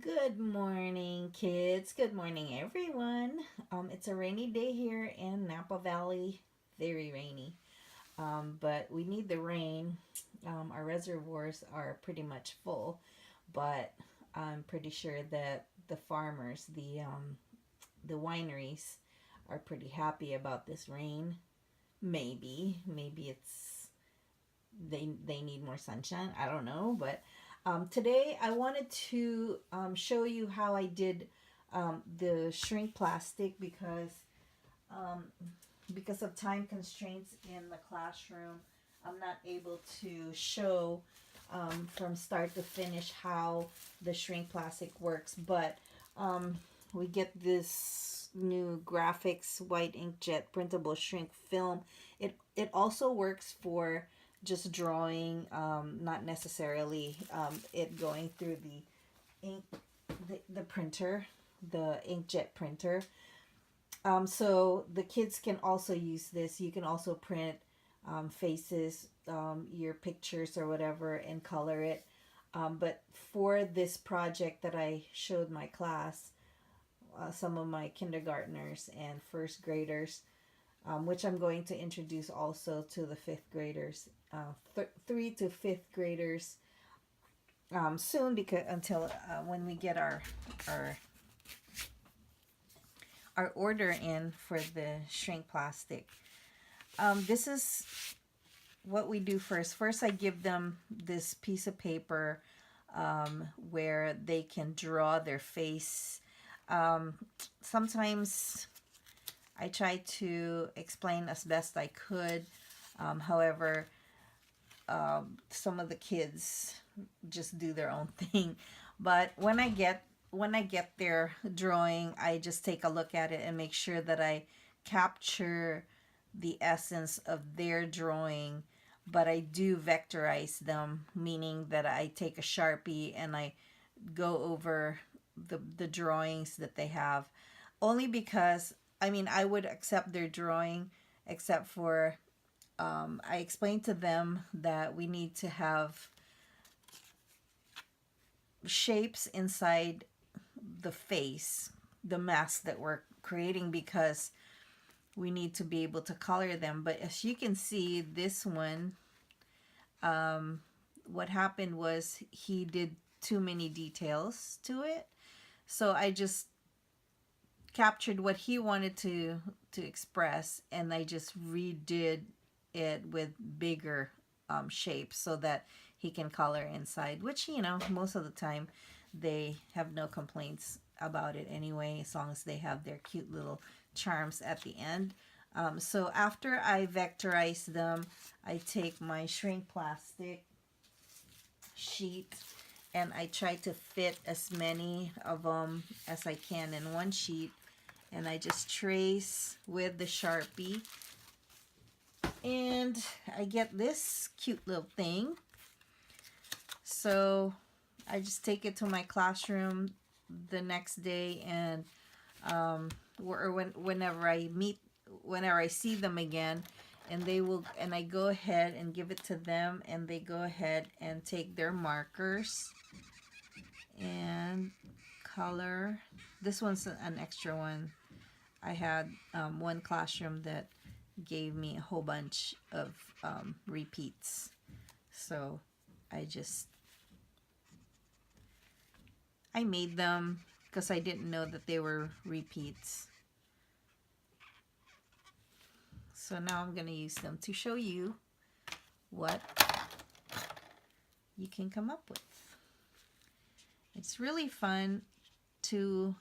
Good morning, kids. Good morning, everyone. It's a rainy day here in Napa Valley. Very rainy. But we need the rain. Our reservoirs are pretty much full, but I'm pretty sure that the farmers, the wineries, are pretty happy about this rain. Maybe it's they need more sunshine. I don't know, but today I wanted to show you how I did the shrink plastic um, because of time constraints in the classroom. I'm not able to show from start to finish how the shrink plastic works, but we get this new graphics white inkjet printable shrink film. It also works for just drawing, not necessarily it going through ink the printer, the inkjet printer. So the kids can also use this. You can also print faces, your pictures or whatever, and color it. But for this project that I showed my class, some of my kindergartners and first graders, which I'm going to introduce also to the fifth graders, 3 to 5th graders soon, because until when we get our our order in for the shrink plastic. This is what we do first. First, I give them this piece of paper where they can draw their face. Um, Sometimes I try to explain as best I could. However, some of the kids just do their own thing. But when I get their drawing, I just take a look at it and make sure that I capture the essence of their drawing. But I do vectorize them, meaning that I take a Sharpie and I go over the drawings that they have. Only because, I mean, I would accept their drawing, except for I explained to them that we need to have shapes inside the face, the mask that we're creating, because we need to be able to color them. But as you can see, this one, what happened was he did too many details to it. So I just captured what he wanted to express, and I just redid it with bigger shapes so that he can color inside, which, most of the time they have no complaints about it anyway, as long as they have their cute little charms at the end. So after I vectorize them, I take my shrink plastic sheet and I try to fit as many of them as I can in one sheet, and I just trace with the Sharpie, and I get this cute little thing. So I just take it to my classroom the next day, and whenever I see them again, and I go ahead and give it to them, and they go ahead and take their markers and color. This one's an extra one. I had one classroom that gave me a whole bunch of repeats, so I just I made them because I didn't know that they were repeats. So now I'm going to use them to show you what you can come up with. It's really fun to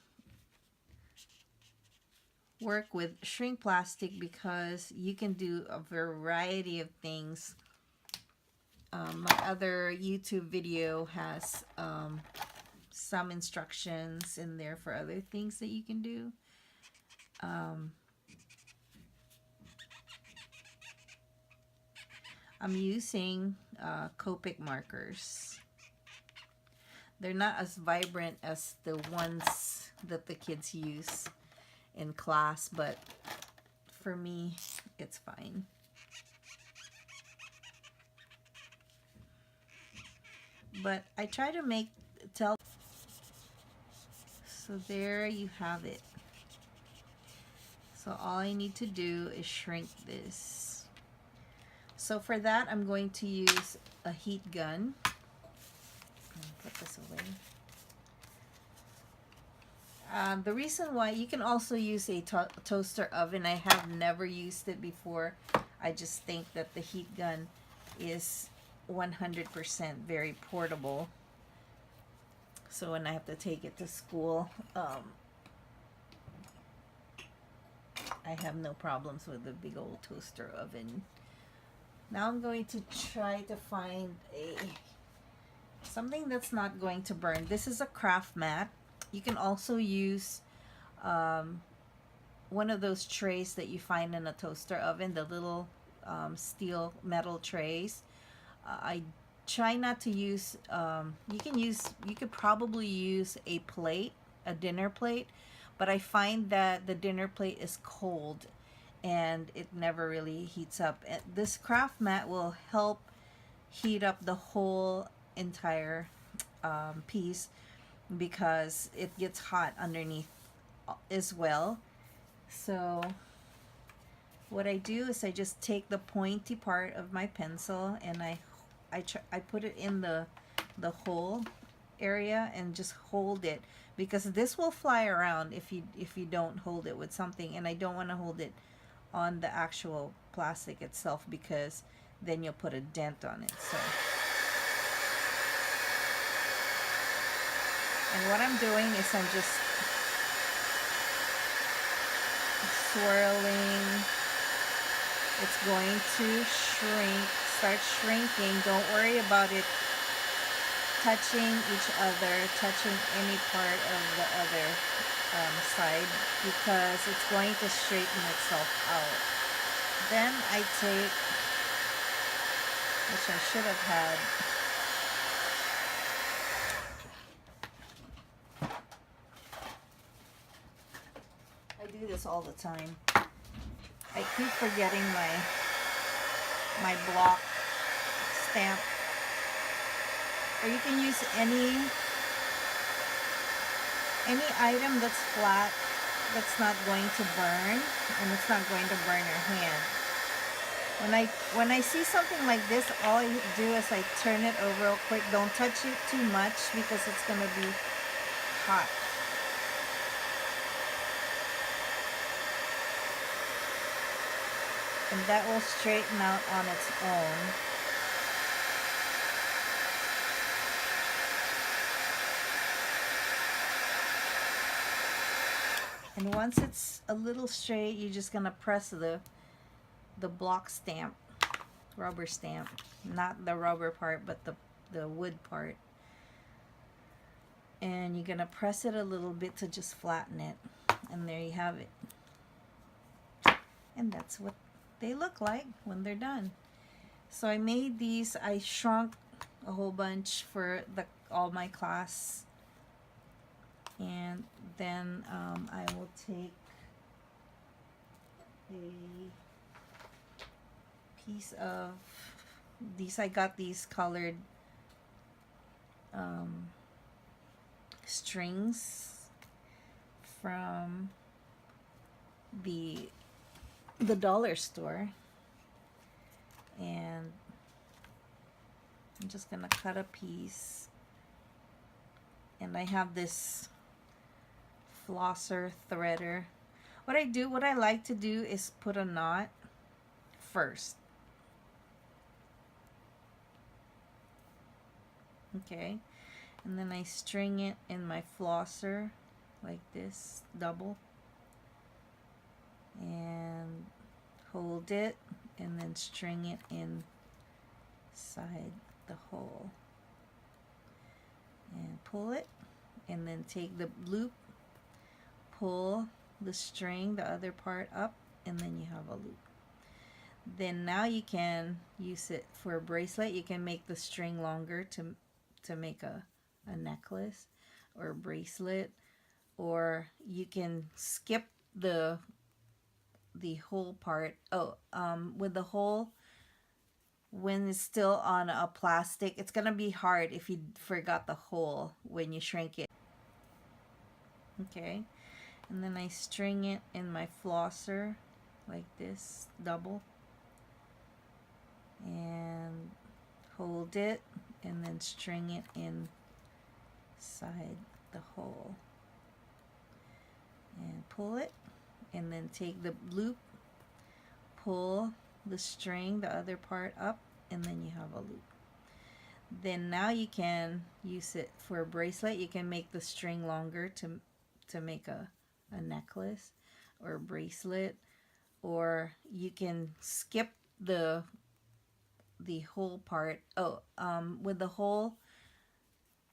work with shrink plastic because you can do a variety of things. My other YouTube video has some instructions in there for other things that you can do. I'm using Copic markers. They're not as vibrant as the ones that the kids use in class, but for me, it's fine. But I try to tell So there you have it. So all I need to do is shrink this. So for that, I'm going to use a heat gun. Put this away. The reason why, you can also use a toaster oven. I have never used it before. I just think that the heat gun is 100% very portable. So when I have to take it to school, I have no problems with the big old toaster oven. Now I'm going to try to find something that's not going to burn. This is a craft mat. You can also use one of those trays that you find in a toaster oven, the little steel metal trays. I try not to use, you could probably use a plate, a dinner plate, but I find that the dinner plate is cold and it never really heats up. This craft mat will help heat up the whole entire piece, because it gets hot underneath as well. So what I do is I just take the pointy part of my pencil and I put it in the hole area and just hold it, because this will fly around if you don't hold it with something, and I don't want to hold it on the actual plastic itself, because then you'll put a dent on it. So, and what I'm doing is I'm just swirling. It's going to start shrinking. Don't worry about it touching each other, touching any part of the other side, because it's going to straighten itself out. Then I take, which I should have had, I do this all the time. I keep forgetting my block stamp. Or you can use any item that's flat, that's not going to burn, and it's not going to burn your hand. When I see something like this, all I do is I turn it over real quick. Don't touch it too much because it's going to be hot. And that will straighten out on its own. And once it's a little straight, you're just gonna press the block stamp, rubber stamp, not the rubber part, but the wood part. And you're gonna press it a little bit to just flatten it. And there you have it. And that's what they look like when they're done. So I made these, I shrunk a whole bunch for all my class. And then I will take a piece of these. I got these colored strings from the dollar store, and I'm just gonna cut a piece. And I have this flosser threader. What I like to do is put a knot first. Okay, and then I string it in my flosser like this, double, and hold it, and then string it inside the hole, and pull it, and then take the loop, pull the string, the other part up, and then you have a loop. Then now you can use it for a bracelet. You can make the string longer to make a necklace or a bracelet, or you can skip the whole part. With the hole, when it's still on a plastic, it's gonna be hard if you forgot the hole when you shrink it. Okay, and then I string it in my flosser like this, double, and hold it, and then string it inside the hole, and pull it, and then take the loop, pull the string, the other part up, and then you have a loop. Then now you can use it for a bracelet. You can make the string longer to make a necklace or a bracelet, or you can skip the whole part. With the hole,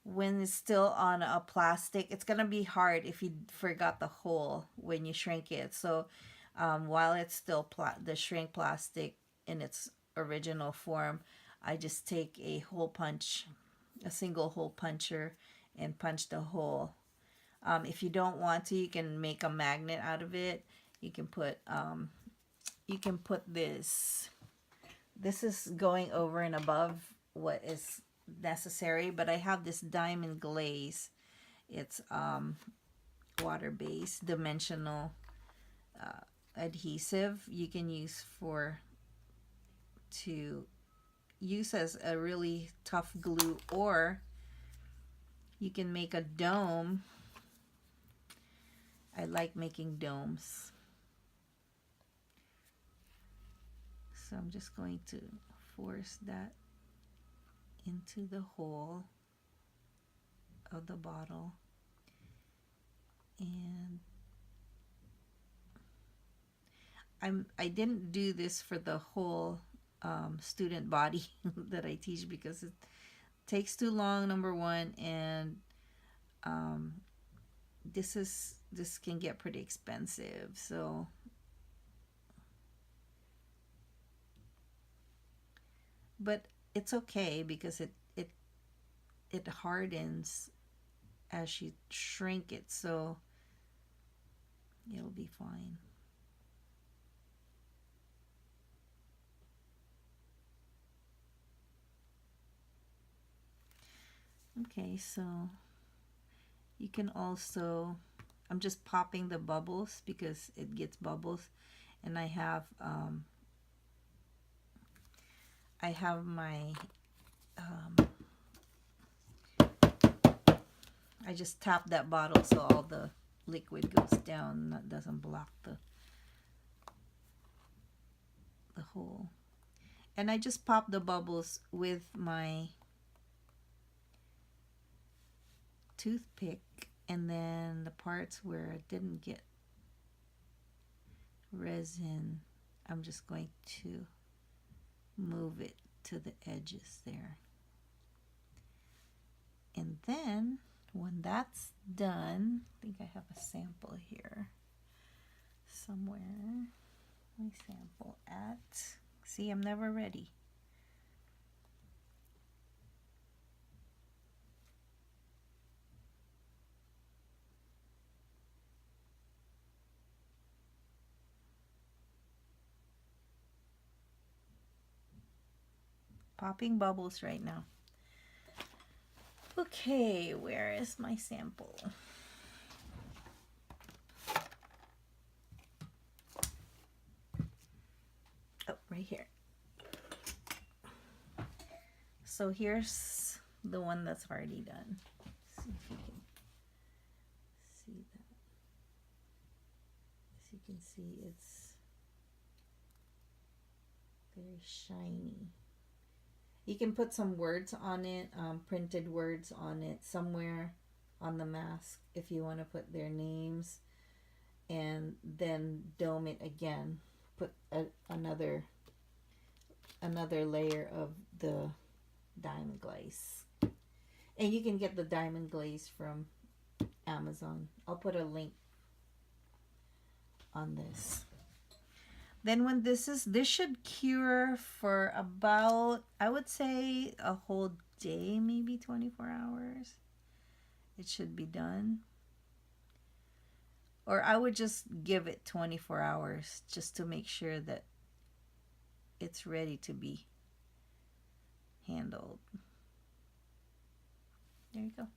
when it's still on a plastic, it's gonna be hard if you forgot the hole when you shrink it. So while it's still the shrink plastic in its original form, I just take a hole punch, a single hole puncher, and punch the hole. If you don't want to, you can make a magnet out of it. You can put this. This is going over and above what is necessary, but I have this diamond glaze. It's water-based dimensional adhesive. You can use to use as a really tough glue, or you can make a dome. I like making domes. So I'm just going to force that into the hole of the bottle, and I didn't do this for the whole student body that I teach, because it takes too long, number one, and this can get pretty expensive. So but it's okay, because it hardens as you shrink it, so it'll be fine. Okay, so you can also, I'm just popping the bubbles because it gets bubbles, and I have my I just tap that bottle so all the liquid goes down, that doesn't block the hole. And I just pop the bubbles with my toothpick, and then the parts where it didn't get resin, I'm just going to move it to the edges there. And then when that's done, I think I have a sample here somewhere. My sample at, see, I'm never ready. Popping bubbles right now. Okay, where is my sample? Oh, right here. So here's the one that's already done. Let's see if you can see that. As you can see, it's very shiny. You can put some words on it, printed words on it somewhere on the mask if you want to put their names, and then dome it again. Put another layer of the diamond glaze. And you can get the diamond glaze from Amazon. I'll put a link on this. Then when this should cure for about, I would say, a whole day, maybe 24 hours. It should be done. Or I would just give it 24 hours just to make sure that it's ready to be handled. There you go.